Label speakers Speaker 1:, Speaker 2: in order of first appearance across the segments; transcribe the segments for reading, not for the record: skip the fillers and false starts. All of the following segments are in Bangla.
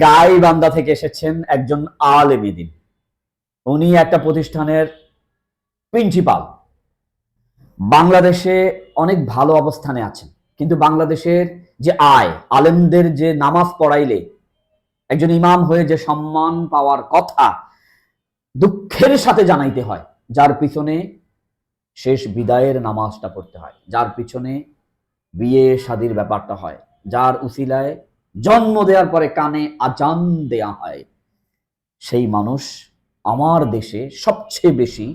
Speaker 1: গাইবান্ধা থেকে এসেছেন একজন আলেম দ্বীন। উনি একটা প্রতিষ্ঠানের প্রিন্সিপাল। বাংলাদেশে অনেক ভালো অবস্থানে আছেন, কিন্তু বাংলাদেশের যে আয়, আলেমদের যে নামাজ পড়াইলে একজন ইমাম হয়ে যে সম্মান পাওয়ার কথা, দুঃখের সাথে জানাইতে হয় যার পিছনে শেষ বিদায়ের নামাজটা পড়তে হয়, যার পিছনে বিয়ে শাদীর ব্যাপারটা হয়, যার উসিলায় জন্ম দেওয়ার পরে কানে আজান দেয়া হয়, সেই মানুষ আমার দেশে সবচেয়ে বেশি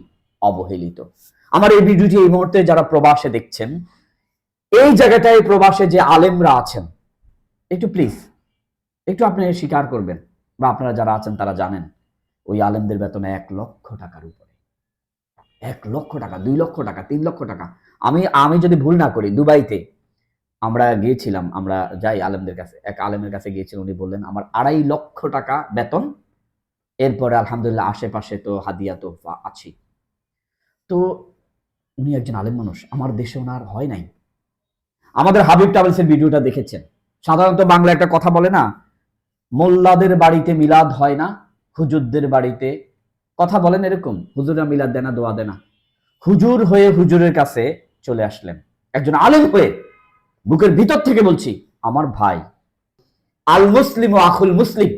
Speaker 1: অবহেলিত। আমার এই ভিডিওটি এই মুহূর্তে যারা প্রবাসে দেখছেন, এই জায়গাটায় প্রবাসে যে আলেমরা আছেন, একটু প্লিজ একটু আপনি স্বীকার করবেন, বা আপনারা যারা আছেন তারা জানেন ওই আলেমদের বেতন 1,00,000 টাকার উপরে। 1,00,000 টাকা, 2,00,000 টাকা, 3,00,000 টাকা। আমি যদি ভুল না করি, দুবাইতে আমরা গিয়েছিলাম, আমরা যাই আলেমদের কাছে, এক আলেমের কাছে গিয়েছিলাম, উনি বললেন আমার 2,50,000 টাকা বেতন, এরপরে আলহামদুলিল্লাহ আশেপাশে তো হাদিয়া তোফা আছে। তো উনি একজন আলেম মানুষ, আমার দেশে ওনার হয় নাই। আমাদের হাবিব ট্রাভেলসের ভিডিওটা দেখেছেন। সাধারণত বাংলা একটা কথা বলে না, মোল্লাদের বাড়িতে মিলাদ হয় না, হুজুরদের বাড়িতে কথা বলেন এরকম, হুজুররা মিলাদ দেয় না, দোয়া দেয় না। হুজুর হয়ে হুজুরের কাছে চলে আসলেন, একজন আলেম হয়ে। বুকের ভিতর থেকে বলছি, আমার ভাই, আল মুসলিম ও আখুল মুসলিম,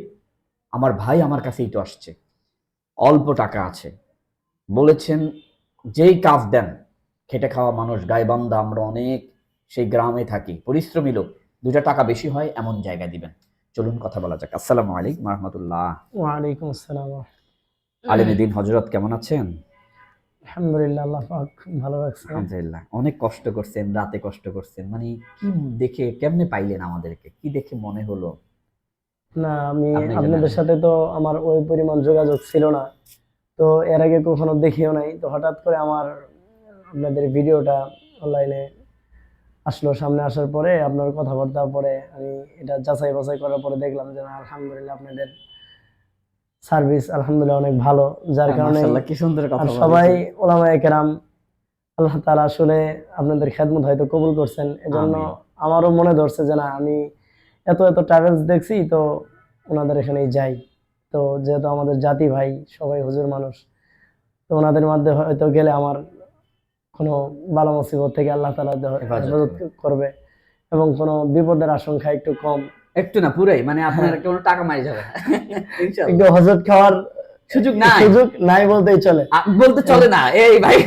Speaker 1: আমার ভাই আমার কাছেই তো আসছে, অল্প টাকা আছে, বলেছেন যেই কাজ দেন, খেটে খাওয়া মানুষ, গাইবান্ধা আমরা অনেক সেই গ্রামে থাকি, পরিশ্রমী লোক, 2টা টাকা বেশি হয় এমন জায়গায় দিবেন। চলুন কথা বলা যাক। আসসালামু আলাইকুম ওয়া রাহমাতুল্লাহ।
Speaker 2: ওয়ালাইকুম আসসালাম।
Speaker 1: আলেম দ্বীন হযরত কেমন আছেন?
Speaker 2: আলহামদুলিল্লাহ, আল্লাহ পাক ভালো রাখছে।
Speaker 1: আলহামদুলিল্লাহ। অনেক কষ্ট করছেন, রাতে কষ্ট করছেন, মানে কি দেখে কেমনে পাইলেন আমাদেরকে, কি দেখে মনে হলো?
Speaker 2: না, আমি
Speaker 1: আপনি
Speaker 2: আপনাদের
Speaker 1: জানেন।
Speaker 2: সাথে তো আমার ওই পরিমাণ যোগাযোগ ছিল না, তো এর আগে কখনো দেখিও নাই। তো হঠাৎ করে আমার আপনাদের ভিডিওটা অনলাইনে আসলো, সামনে আসার পরে আপনার কথাবার্তা পরে আমি এটা যাচাই বাছাই করার পরে দেখলাম যে না, আলহামদুলিল্লাহ আপনাদের সার্ভিস আলহামদুলিল্লাহ অনেক ভালো, যার কারণে
Speaker 1: মাশাআল্লাহ, কি সুন্দর
Speaker 2: আর
Speaker 1: কথা
Speaker 2: সবাই
Speaker 1: বলেছেন।
Speaker 2: ওলামায়ে কেরাম আল্লাহ তাআলা আসলে আপনাদের খেদমত হয়তো কবুল করছেন। এজন্য
Speaker 1: আমিন।
Speaker 2: আমারও মনে ধরছে যে না, আমি এত ট্রাভেলস দেখছি, তো ওনাদের এখানেই যাই। তো যেহেতু আমাদের জাতি ভাই সবাই হুজুর মানুষ, তো ওনাদের মধ্যে হয়তো গেলে আমার কোনো বালা মুসিবত থেকে আল্লাহ তাআলা
Speaker 1: হেফাজত
Speaker 2: হেফাজত
Speaker 1: করবে।
Speaker 2: করবে, এবং কোনো বিপদের আশঙ্কা একটু কম।
Speaker 1: একটু না, পুরাই, মানে আপনার
Speaker 2: হ্যাঁ,
Speaker 1: কোনো টাকা মারি যাবে না।
Speaker 2: একটু
Speaker 1: ইনশাআল্লাহ।
Speaker 2: হজরত খাওয়ার
Speaker 1: সুযোগ নাই।
Speaker 2: সুযোগ নাই বলতেই চলে।
Speaker 1: বলতে চলে না। এই ভাই,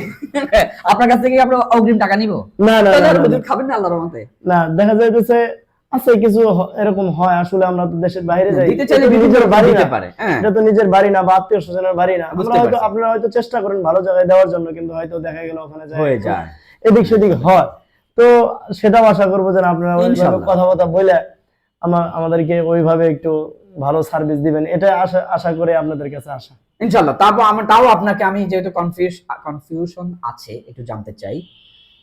Speaker 1: আপনার কাছ থেকে কি আমরা অগ্রিম টাকা নিব?
Speaker 2: না না
Speaker 1: তাহলে
Speaker 2: না
Speaker 1: আর
Speaker 2: না
Speaker 1: হুজুর
Speaker 2: না
Speaker 1: খাবেন না আল্লাহর রহমতে।
Speaker 2: না, দেখা যাইতেছে আছে কিছু এরকম হয়। আসলে আমরা তো দেশের বাইরে যাই,
Speaker 1: দিতে চাইলে
Speaker 2: এটা তো
Speaker 1: বিভিন্ন
Speaker 2: নিজের
Speaker 1: রকম
Speaker 2: বাড়ি
Speaker 1: দিতে
Speaker 2: না,
Speaker 1: পারে। হ্যাঁ,
Speaker 2: এটা তো নিজের বাড়ি না বা আত্মীয় স্বজনের বাড়ি না। আমরা
Speaker 1: বুঝতে
Speaker 2: হয়তো,
Speaker 1: পারছি।
Speaker 2: আপনারা হয়তো চেষ্টা করেন ভালো জায়গায় দেওয়ার জন্য, কিন্তু হয়তো দেখা গেল ওখানে যায়
Speaker 1: হয়ে
Speaker 2: একটু
Speaker 1: যায়।
Speaker 2: এদিক সেদিক
Speaker 1: চলে।
Speaker 2: হয়। তো সেটাও আশা করবো যে আপনারা ওইভাবে
Speaker 1: ইনশাআল্লাহ।
Speaker 2: কথাবার্তা বলে আমাদেরকে ওইভাবে একটু ভালো সার্ভিস দিবেন, এটা আশা আশা করে আপনাদের কাছে আসা।
Speaker 1: ইনশাআল্লাহ। তারপর তাও আপনাকে আমি যেহেতু কনফিউশন আছে, একটু জানতে চাই।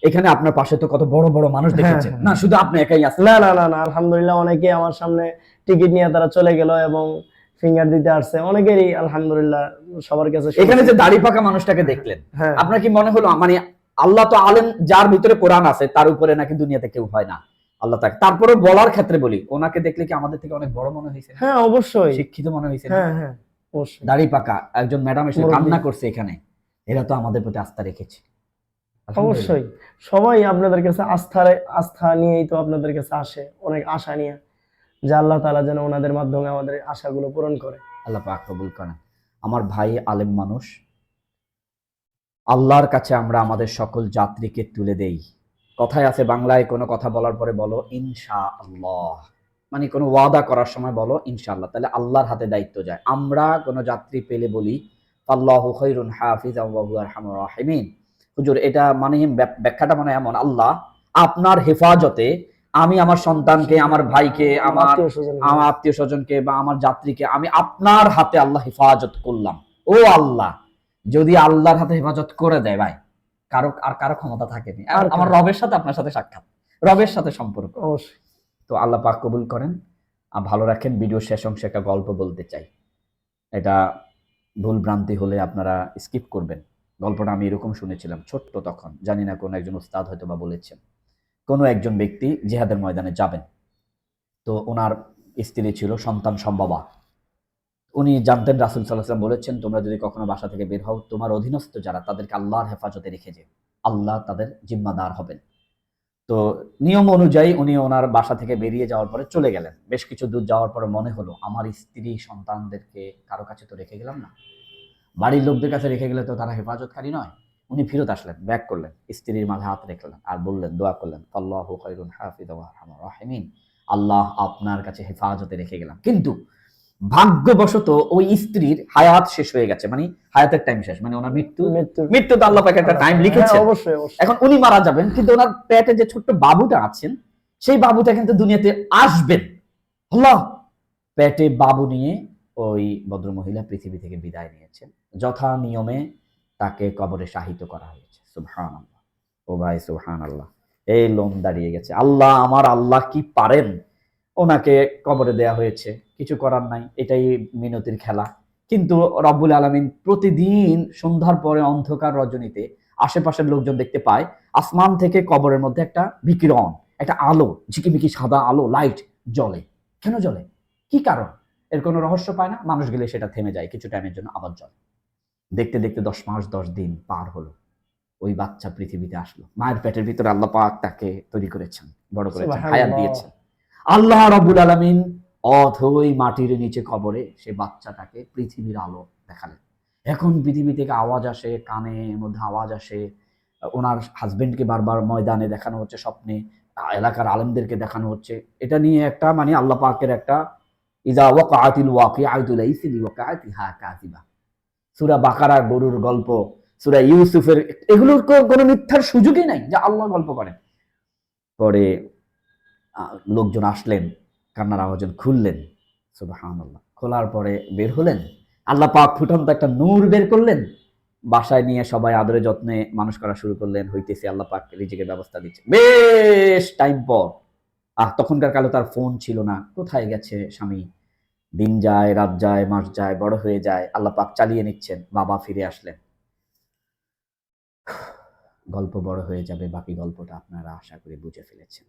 Speaker 1: এখানে আপনার পাশে তো কত বড় বড় মানুষ
Speaker 2: হ্যাঁ
Speaker 1: দেখেছেন
Speaker 2: হ্যাঁ
Speaker 1: না, শুধু আপনি একাই আছেন?
Speaker 2: না না না না, আলহামদুলিল্লাহ অনেকে আমার সামনে টিকিট নিয়ে তারা চলে গেল এবং ফিঙ্গার দিতে আসছে অনেকেরই, আলহামদুলিল্লাহ সবার কাছে
Speaker 1: এখানে
Speaker 2: শুনছি।
Speaker 1: যে দাড়ি পাকা মানুষটাকে দেখলেন,
Speaker 2: হ্যাঁ,
Speaker 1: আপনার কি মনে হলো, মানে আল্লাহ তো আলেম, যার ভিতরে কোরআন আছে তার উপরে নাকি দুনিয়াতে কেউ হয় না, আল্লাহ তাকে। তারপরে বলার ক্ষেত্রে বলি, ওনাকে দেখলে কি আমাদের থেকে অনেক বড় মনে হয়েছে না?
Speaker 2: হ্যাঁ অবশ্যই।
Speaker 1: শিক্ষিত মনে হয়েছে না?
Speaker 2: হ্যাঁ হ্যাঁ অবশ্যই।
Speaker 1: দাড়ি পাকা একজন ম্যাডাম এসে
Speaker 2: মুরব্বী,
Speaker 1: কান্না করছে এখানে, এরা তো আমাদের প্রতি আস্থা রেখেছে। আলহামদুলিল্লাহ।
Speaker 2: অবশ্যই। সবাই আপনাদের কাছে আস্থা নিয়েই তো আপনাদের কাছে আসে, অনেক আশা নিয়ে, যে আল্লাহ তাআলা যেন ওনাদের মাধ্যমে আমাদের আশাগুলো পূরণ করে।
Speaker 1: আল্লাহ পাক কবুল করেন। আমার ভাই আলেম মানুষ, আল্লাহর কাছে আমরা আমাদের সকল যাত্রীকে তুলে দেই। কথায় আছে বাংলায়, কোনো কথা বলার পরে বলো ইনশাআল্লাহ, মানে কোনো ওয়াদা করার সময় বলো ইনশাআল্লাহ, তাহলে আল্লাহর হাতে দায়িত্ব যায়। আমরা কোনো যাত্রী পেলে বলি আল্লাহু খায়রুন হাফিজাও ওয়া হুয়া আরহামুর রাহিমিন। হুজুর, এটা মানে ব্যাখ্যাটা মানে এমন, আল্লাহ আপনার হেফাজতে আমি আমার সন্তানকে, আমার ভাইকে, আমার
Speaker 2: আত্মীয় স্বজন,
Speaker 1: আমার আত্মীয় স্বজনকে বা আমার যাত্রীকে আমি আপনার হাতে আল্লাহ হেফাজত করলাম। ও আল্লাহ, যদি আল্লাহর হাতে হেফাজত করে দেয় ভাই, কারো ক্ষমতা থাকেনি।
Speaker 2: আর
Speaker 1: আমার রবের সাথে আপনার সাথে সাক্ষাৎ, রবের সাথে সম্পর্ক।
Speaker 2: অবশ্যই।
Speaker 1: তো আল্লাহ পাক কবুল করেন, ভালো রাখেন। ভিডিও শেষ অংশে একটা গল্প বলতে চাই, এটা ভুল ভ্রান্তি হলে আপনারা স্কিপ করবেন। গল্পটা আমি এরকম শুনেছিলাম ছোট্ট তখন, জানি না কোন একজন উস্তাদ হয়তো বা বলেছেন। কোন একজন ব্যক্তি জিহাদের ময়দানে যাবেন, তো ওনার স্ত্রী ছিল, সন্তান সম্ভবা। উনি জানতেন রাসূল সাল্লাল্লাহু আলাইহি ওয়াসাল্লাম বলেছেন, তোমরা যদি কখনো বাসা থেকে বের হও, তোমার অধীনস্থ যারা তাদেরকে আল্লাহর হেফাজতে রেখে যেও, আল্লাহ তাদের জিম্মাদার হবেন। তো নিয়ম অনুযায়ী উনি ওনার বাসা থেকে বেরিয়ে যাওয়ার পরে চলে গেলেন। বেশ কিছু দূর যাওয়ার পরে মনে হলো, আমার স্ত্রী সন্তানদেরকে কারো কাছে তো রেখে গেলাম না, বাড়ির লোকদের কাছে রেখে গেলে তো তারা হেফাজতকারী নয়। উনি ফিরত আসলেন, ব্যাক করলেন, স্ত্রীর মাথায় হাত রেখলেন আর বললেন, দোয়া করলেন, আল্লাহু খায়রুন হাফিযা ওয়া আরহামুর রাহিমিন, আল্লাহ আপনার কাছে হেফাজতে রেখে গেলাম। কিন্তু ভাগ্যবশত ওই স্ত্রীর হায়াত শেষ হয়ে গেছে, মানে হায়াতের টাইম শেষ, মানে ওনার মৃত্যু তো আল্লাহ পাক একটা টাইম লিখেছে।
Speaker 2: অবশ্যই অবশ্যই।
Speaker 1: এখন উনি মারা যাবেন, কিন্তু ওনার পেটে যে ছোট্ট বাবুটা আছেন, সেই বাবুটা কিন্তু দুনিয়াতে আসবেন। আল্লাহ, পেটে বাবু নিয়ে ওই ভদ্রমহিলা পৃথিবী থেকে বিদায় নিয়েছেন। যথা নিয়মে তাকে কবরে শাহিত করা হয়েছে। সুবহানাল্লাহ, ও ভাই সুবহানাল্লাহ, এই লোম দাঁড়িয়ে গেছে। আল্লাহ, আমার আল্লাহ কি পারেন! ওনাকে কবরে দেয়া হয়েছে, কিছু করার নাই, এটাই মিনতির খেলা। কিন্তু রব্বুল আলামিন প্রতিদিন সন্ধ্যার পরে অন্ধকার রজনীতে আশেপাশের লোকজন দেখতে পায় আসমান থেকে কবরের মধ্যে একটা বিকিরণ, একটা আলো, ঝিকিমিকি সাদা আলো, লাইট জ্বলে। কেন জ্বলে? কি কারণ? এর কোনো রহস্য পায় না। মানুষ গেলে সেটা থেমে যায় কিছু টাইমের জন্য, আবার জ্বলে। দেখতে দেখতে 10 মাস 10 দিন পার হলো। ওই বাচ্চা পৃথিবীতে আসলো। মায়ের পেটের ভিতরে আল্লাহ পাক তাকে তৈরি করেছেন, বড় করেছেন, হায়াত
Speaker 2: সুবহানাল্লাহ।
Speaker 1: দিয়েছেন। আল্লাহ রাব্বুল আলামিন অথই মাটির নিচে কবরে সে বাচ্চাটাকে পৃথিবীর আলো দেখালেন। এখন পৃথিবী থেকে আওয়াজ আসে, কানের মধ্যে আওয়াজ আসে। ওনার হাজবেন্ডকে বারবার ময়দানে দেখানো হচ্ছে, স্বপ্নে এলাকার আলেমদেরকে দেখানো হচ্ছে। এটা নিয়ে একটা মানে আল্লাহ পাকের একটা ইযা ওয়াকাআতিল ওয়াকিআতু লাইসা লিওয়াকাআতিহা কাযিবা। সূরা বাকারা গরুর গল্প, সূরা ইউসুফের, এগুলোর কোনো মিথ্যার সুযোগই নাই যে আল্লাহ গল্প করেন। পরে লোকজন আসলেন, কান্নার আওয়াজন খুললেন। সুবহানাল্লাহ, খোলার পরে বের হলেন, আল্লাহ পাক ফুটন্ত একটা নূর বের করলেন। বাসায় নিয়ে সবাই আদরে যত্নে মানুষ করা শুরু করলেন, হইতেছে, আল্লাহ পাক রিজিকের ব্যবস্থা দিচ্ছে। বেশ টাইম পর, তখনকার কালে তার ফোন ছিল না, কোথায় গেছে স্বামী? দিন যায়, রাত যায়, মাস যায়, বড় হয়ে যায়, আল্লাহ পাক চালিয়ে নিচ্ছেন। বাবা ফিরে আসলেন। গল্প বড় হয়ে যাবে, বাকি গল্পটা আপনারা আশা করি বুঝে ফেলেছেন।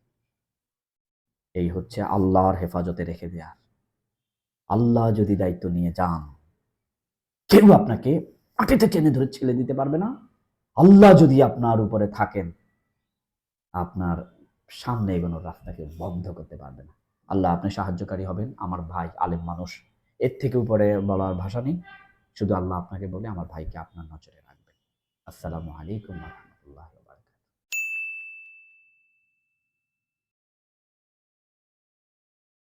Speaker 1: এই হচ্ছে আল্লাহর হেফাজতে রেখে দেয়া। আল্লাহ যদি দায়িত্ব নিয়ে যান, কেউ আপনাকে মাটিতে টেনে ধরে ছেড়ে দিতে পারবে না। আল্লাহ যদি আপনার উপরে থাকেন, আপনার সামনে এগোনোর রাস্তাকে বন্ধ করতে পারবে না। আল্লাহ আপনি সাহায্যকারী হবেন। আমার ভাই আলেম মানুষ, এর থেকে উপরে বলার ভাষা নেই। শুধু আল্লাহ আপনাকে বলে আমার ভাইকে আপনার নজরে রাখবেন। আসসালামু আলাইকুম ওয়া রাহমাতুল্লাহি।